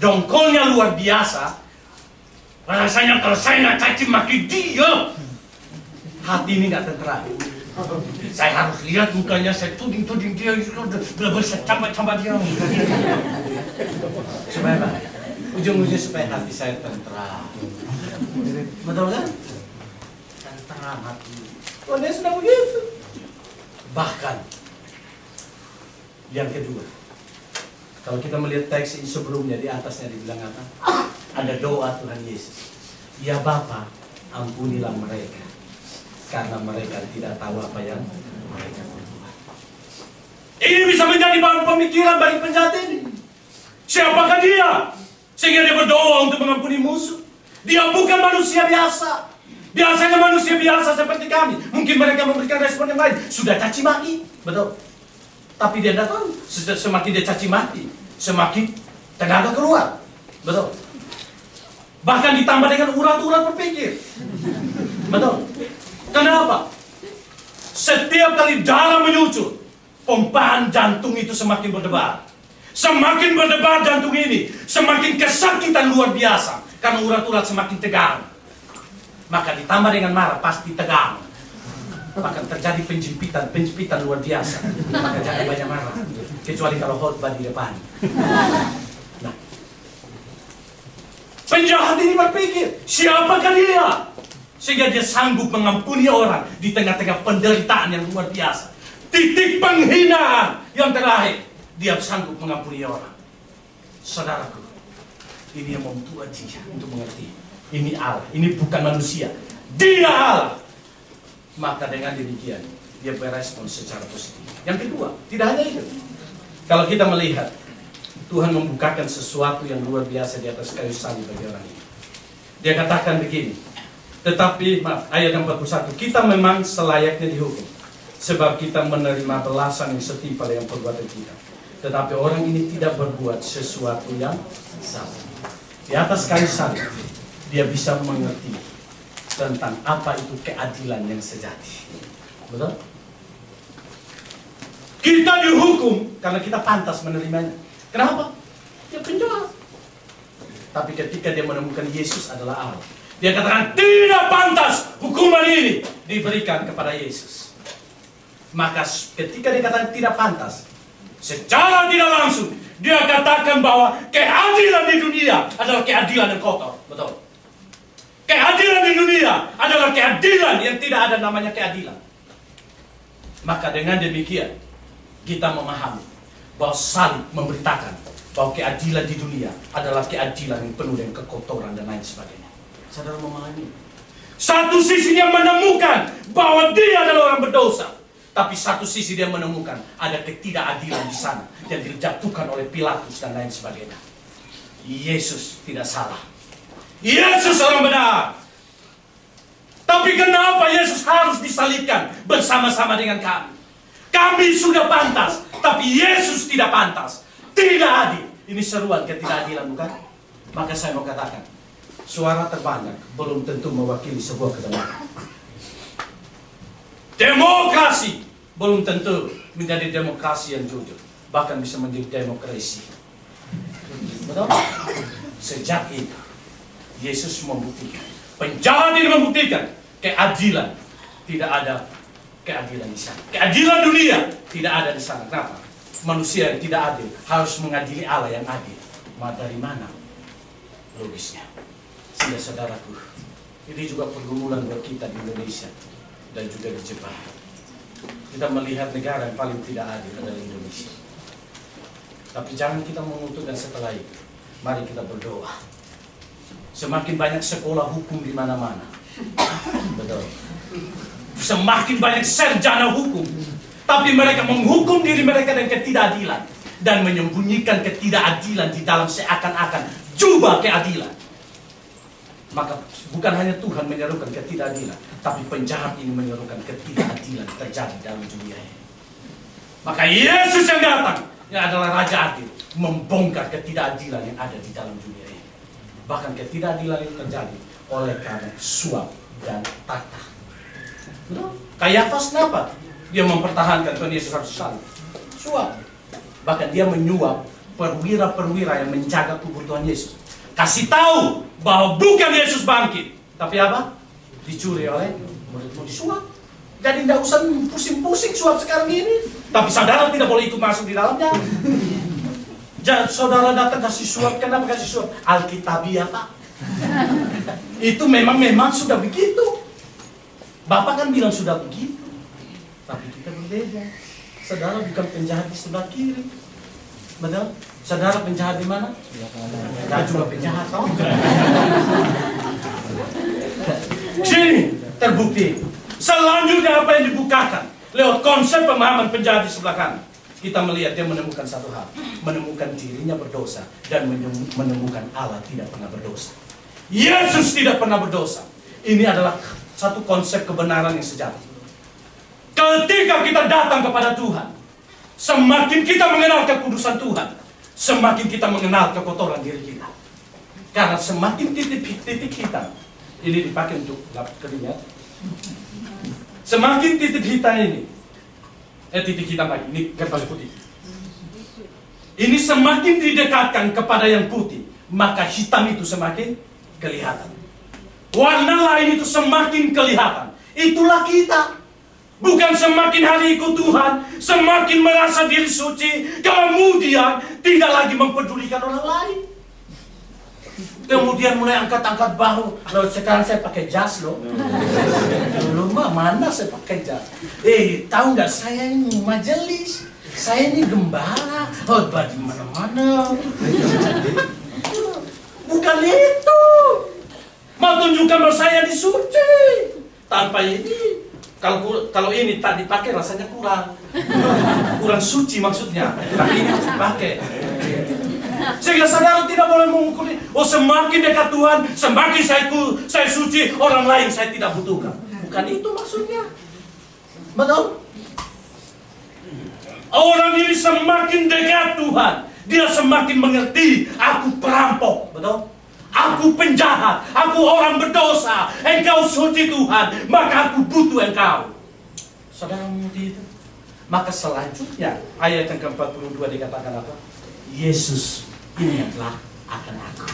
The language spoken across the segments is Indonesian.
dongkolnya luar biasa. Rasanya kalau saya nggak caci maki dia, hati ini nggak tenteram. Saya harus lihat mukanya, saya tuding dia, saya cambat dia. Supaya apa? Ujung-ujungnya supaya hati saya tenteram. Betul kan? Tenteram hati. Oh, dia sudah begitu. Bahkan yang kedua, kalau kita melihat teks ini sebelumnya, di atasnya dibilang apa? Ada doa Tuhan Yesus. Ya Bapa, ampunilah mereka, karena mereka tidak tahu apa yang mereka berbuat. Ini bisa menjadi bahan pemikiran bagi penjahat ini. Siapakah dia? Sehingga dia berdoa untuk mengampuni musuh. Dia bukan manusia biasa. Biasanya manusia biasa seperti kami, mungkin mereka memberikan respon yang lain. Sudah caci maki, betul. Tapi dia tidak tahu, semakin dia caci maki, semakin tenaga keluar, betul. Bahkan ditambah dengan urat-urat berpikir, betul. Kenapa? Setiap kali darah menyucut, pompaan jantung itu semakin berdebar. Semakin berdebar jantung ini, semakin kesakitan luar biasa, karena urat-urat semakin tegang. Maka ditambah dengan marah, pasti tegang. Maka terjadi penjempitan luar biasa. Maka jangan banyak marah. Kecuali kalau khotbah di depan. Nah, penjahat ini berpikir, siapakah dia? Sehingga dia sanggup mengampuni orang di tengah-tengah penderitaan yang luar biasa. Titik penghinaan yang terakhir, dia sanggup mengampuni orang. Saudaraku, ini yang membuat dia untuk mengerti. Ini Allah, ini bukan manusia. Dia Allah. Maka dengan demikian, dia berespon secara positif. Yang kedua, tidak hanya itu. Kalau kita melihat, Tuhan membukakan sesuatu yang luar biasa di atas kayu salib bagi orang ini. Dia katakan begini, tetapi, ayat 41, kita memang selayaknya dihukum, sebab kita menerima belasan yang setimpal yang perbuatan kita. Tetapi orang ini tidak berbuat sesuatu yang salah. Di atas kayu salib, dia bisa mengerti tentang apa itu keadilan yang sejati. Betul? Kita dihukum karena kita pantas menerimanya. Kenapa? Dia penjahat. Tapi ketika dia menemukan Yesus adalah Allah, dia katakan tidak pantas hukuman ini diberikan kepada Yesus. Maka ketika dia katakan tidak pantas, secara tidak langsung dia katakan bahwa keadilan di dunia adalah keadilan yang kotor. Betul? Keadilan di dunia adalah keadilan yang tidak ada namanya keadilan. Maka dengan demikian, kita memahami bahwa salib memberitakan bahwa keadilan di dunia adalah keadilan yang penuh dengan kekotoran dan lain sebagainya. Saudara memahami? Satu sisi dia menemukan bahwa dia adalah orang berdosa. Tapi satu sisi dia menemukan ada ketidakadilan di sana yang dijatuhkan oleh Pilatus dan lain sebagainya. Yesus tidak salah. Yesus orang benar. Tapi kenapa Yesus harus disalibkan bersama-sama dengan kami? Kami sudah pantas, tapi Yesus tidak pantas. Tidak adil. Ini seruan ketidakadilan, bukan? Maka saya mau katakan, suara terbanyak belum tentu mewakili sebuah kebenaran. Demokrasi belum tentu menjadi demokrasi yang jujur. Bahkan bisa menjadi demokrasi. Betul? Sejak itu Yesus membuktikan, penjahat ini membuktikan keadilan. Tidak ada keadilan di sana. Keadilan dunia tidak ada di sana. Kenapa? Manusia yang tidak adil harus mengadili Allah yang adil. Dari mana logisnya? Sehingga saudaraku, ini juga pergumulan buat kita di Indonesia dan juga di Jepang. Kita melihat negara yang paling tidak adil adalah Indonesia. Tapi jangan kita mengutukkan setelah itu. Mari kita berdoa. Semakin banyak sekolah hukum di mana-mana. Betul. Semakin banyak sarjana hukum. Tapi mereka menghukum diri mereka dengan ketidakadilan. Dan menyembunyikan ketidakadilan di dalam seakan-akan jubah keadilan. Maka bukan hanya Tuhan menyerukan ketidakadilan. Tapi penjahat ini menyerukan ketidakadilan terjadi dalam dunia ini. Maka Yesus yang datang, yang adalah Raja Adil, membongkar ketidakadilan yang ada di dalam dunia ini. Bahkan ketidakadilan itu terjadi oleh karena suap dan tata. Kayafas kenapa? Dia mempertahankan Tuhan Yesus harus salib. Suap. Bahkan dia menyuap perwira-perwira yang menjaga kubur Tuhan Yesus. Kasih tahu bahwa bukan Yesus bangkit, tapi apa? Dicuri oleh murid-murid, disuap. Jadi tidak usah pusing-pusing suap sekarang ini. Tapi saudara tidak boleh ikut masuk di dalamnya. Jangan saudara datang kasih suap, kenapa kasih suap? Alkitabiah, Pak. Itu memang sudah begitu. Bapak kan bilang sudah begitu. Tapi kita berbeda. Saudara bukan penjahat di sebelah kiri. Betul? Saudara penjahat di mana? Kita juga penjahat, toh? Sini terbukti. Selanjutnya apa yang dibukakan lewat konsep pemahaman penjahat di sebelah kanan. Kita melihat dia menemukan satu hal, menemukan dirinya berdosa dan menemukan Allah tidak pernah berdosa. Yesus tidak pernah berdosa. Ini adalah satu konsep kebenaran yang sejati. Ketika kita datang kepada Tuhan, semakin kita mengenal kekudusan Tuhan, semakin kita mengenal kekotoran diri kita. Karena semakin titik hitam, ini dipakai untuk lap keringat. Semakin titik hitam ini, titik hitam lagi, ini kertas putih. Ini semakin didekatkan kepada yang putih, maka hitam itu semakin kelihatan. Warna lain itu semakin kelihatan. Itulah kita. Bukan semakin hari ikut Tuhan, semakin merasa diri suci, kemudian tidak lagi mempedulikan orang lain. Kemudian mulai angkat-angkat bahu. Lalu sekarang saya pakai jas loh. Dulu mah mana saya pakai jas. Tahu nggak saya ini majelis, saya ini gembala. Oh, di mana-mana. Bukan itu. Mau tunjukkan bahwa saya disuci. Tanpa ini, kalau ini tak dipakai rasanya kurang suci maksudnya. Tapi ini harus dipakai. Sehingga saudara tidak boleh mengukur, oh semakin dekat Tuhan, semakin saya suci, orang lain saya tidak butuhkan. Bukan itu maksudnya. Betul? Orang ini semakin dekat Tuhan, dia semakin mengerti, aku perampok, betul? Aku penjahat, aku orang berdosa, engkau suci Tuhan, maka aku butuh engkau. Saudara mengerti itu? Maka selanjutnya, ayat yang ke-42 dikatakan apa? Yesus, ingatlah akan aku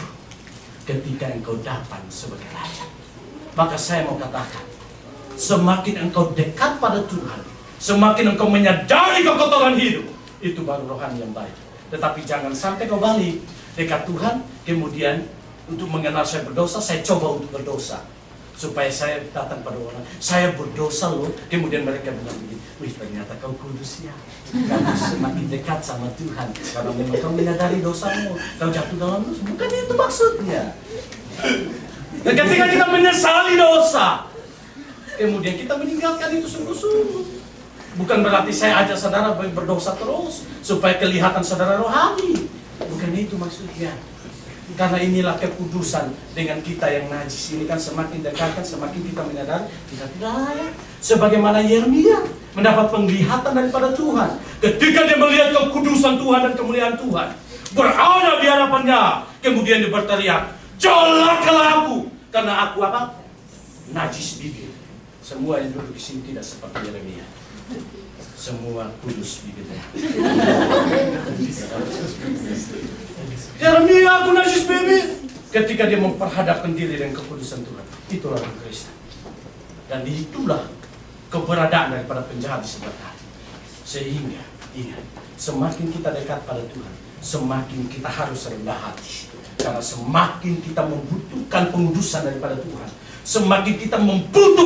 ketika engkau datang sebagai Raja. Maka saya mau katakan, semakin engkau dekat pada Tuhan, semakin engkau menyadari kekotoran hidup, itu baru rohani yang baik. Tetapi jangan sampai kau balik dekat Tuhan, kemudian untuk mengenal saya berdosa, saya coba untuk berdosa. Supaya saya datang pada orang, saya berdosa loh. Kemudian mereka bilang begini, wih ternyata kau kudus ya. Kamu semakin dekat sama Tuhan. Karena memang kau menyadari dosamu, kau jatuh dalam dosa. Bukan itu maksudnya. Dan ketika kita menyesali dosa, kemudian kita meninggalkan itu sungguh-sungguh. Bukan berarti saya ajak saudara berdosa terus, supaya kelihatan saudara rohani. Bukan itu maksudnya. Karena inilah kekudusan dengan kita yang najis ini kan semakin dekat kan semakin kita menyadari kita tidak layak. Sebagaimana Yeremia mendapat penglihatan daripada Tuhan ketika dia melihat kekudusan Tuhan dan kemuliaan Tuhan berada di hadapannya, kemudian dia berteriak, celakalah aku karena aku apa? Najis bibir. Semua yang duduk di sini tidak seperti Yeremia. Semua kudus bibirnya. Yeremia aku najis bibir. Ketika dia memperhadapkan diri dengan kekudusan Tuhan, itulah Kristen. Dan itulah keberadaan daripada penjahat di sebelah kanan. Sehingga ingat, semakin kita dekat pada Tuhan, semakin kita harus rendah hati. Karena semakin kita membutuhkan pengudusan daripada Tuhan, semakin kita membutuhkan